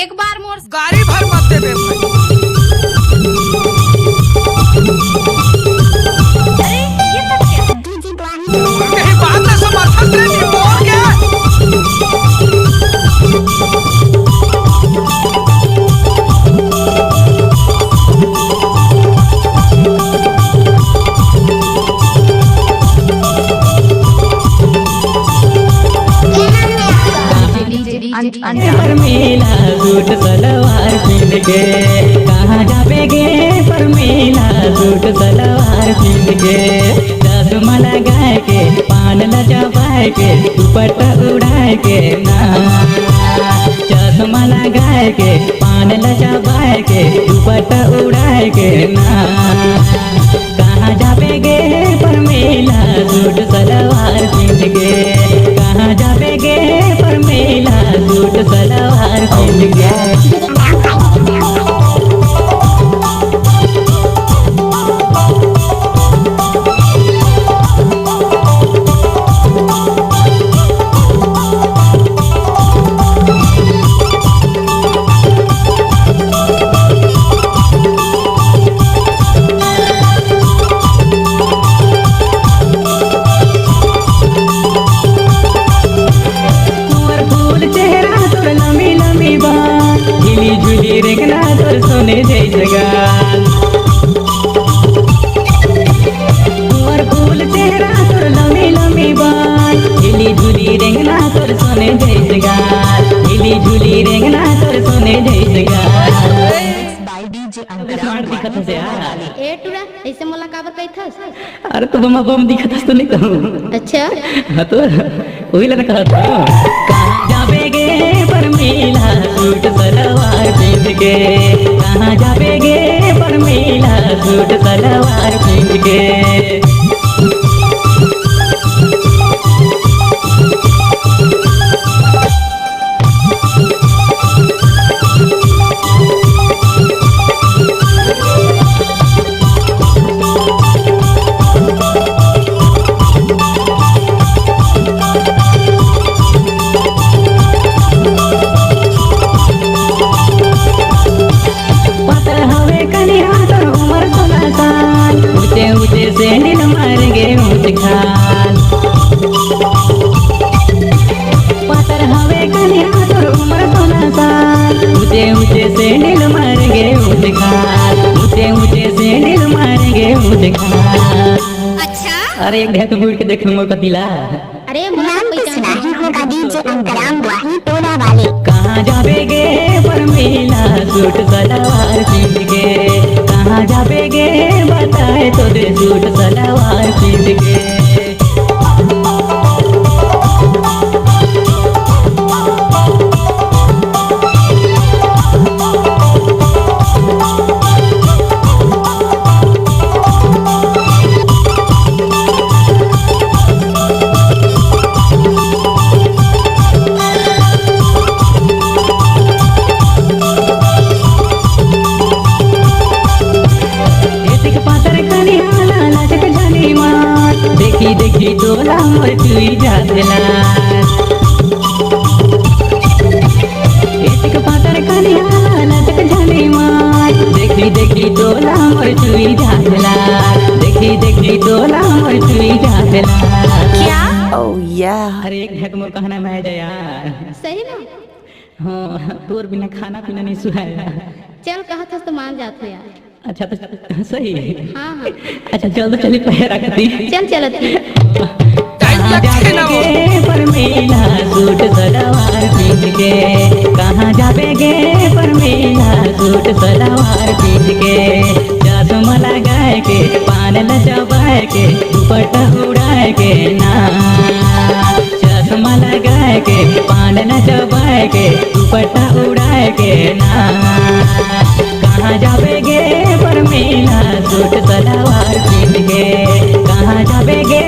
एक बार मोर गाड़ी भर मत देबे भाई। अरे ये सब क्या? कहीं बात ना समर्थन दे दी बोल क्या? पर मेला सूट सलवार पहन के कहाँ जाबेगे पर मेला सूट सलवार पहन के चश्मा लगाए के पान लचबाए के दुपट्टा उड़ाए के ना चश्मा लगाए के पान लचबाए के दुपट्टा उड़ाए के ना कहाँ जाबेगे पर मेला सूट सलवार पहन के कहाँ जाबेगे पर मेला सूट सलवार पहन के रेखना तोर सोने जैसे गाल तुअर फूल चेहरा तोर लम्बी लम्बी बाल हिली झूली रेंगना तोर सोने जैसे गाल हिली झूली रेंगना तोर सोने जैसे गाल दिखत है यार ए टुरा ऐसे मोला काबर कहथस? अरे तो बम दिखत तो नहीं कहूं। अच्छा हाँ तो वही लगा कहत कहाँ जाबेगे पर मेला सूट सलवार पहन के कहाँ जाबेगे पर मेला सूट सलवार पहन के सैंडल मारेंगे ऊँच खाल पातर हवे कन्या तोर उम्र 16 साल ऊँचे ऊँचे सैंडल मारेंगे ऊँच खाल ऊँचे ऊँचे सैंडल मारेंगे ऊँच खाल। अच्छा अरे एक ढेक मुड़ के देख मोर कतिला। अरे मोला नहीं होगा डीजे अंतराम वाही टोला वाले कहाँ जाबेगे पर मेला सूट सलवार पहन के कहाँ जाबेगे बताए तो दे सूट सलवार पहन के देखी देखी तोला मोर चुई जातला एक पातर कनिया लचक झली मार देखी देखी तोला मोर चुई जातला देखी देखी तोला मोर चुई जातला। क्या? ओह या अरे एक ढक मोर कहना मैं यार सही ना? हाँ तोर बिना खाना पीना नहीं सुहाया। चल कहत हस तो मान जात हो यार। अच्छा तो सही हाँ हाँ अच्छा चल तो चली पैर रखती चल चलत कहाँ जाबेगे पर मेला सूट सलवार पहन के कहाँ जाबेगे पर मेला सूट सलवार पहन के चश्मा लगाए के पान लचबाए के दुपट्टा उड़ाए के ना चश्मा लगाए के पान लचबाए के दुपट्टा उड़ाए के ना कहाँ जाबेगे पर मेला सूट सलवार पहन के कहाँ जाबेगे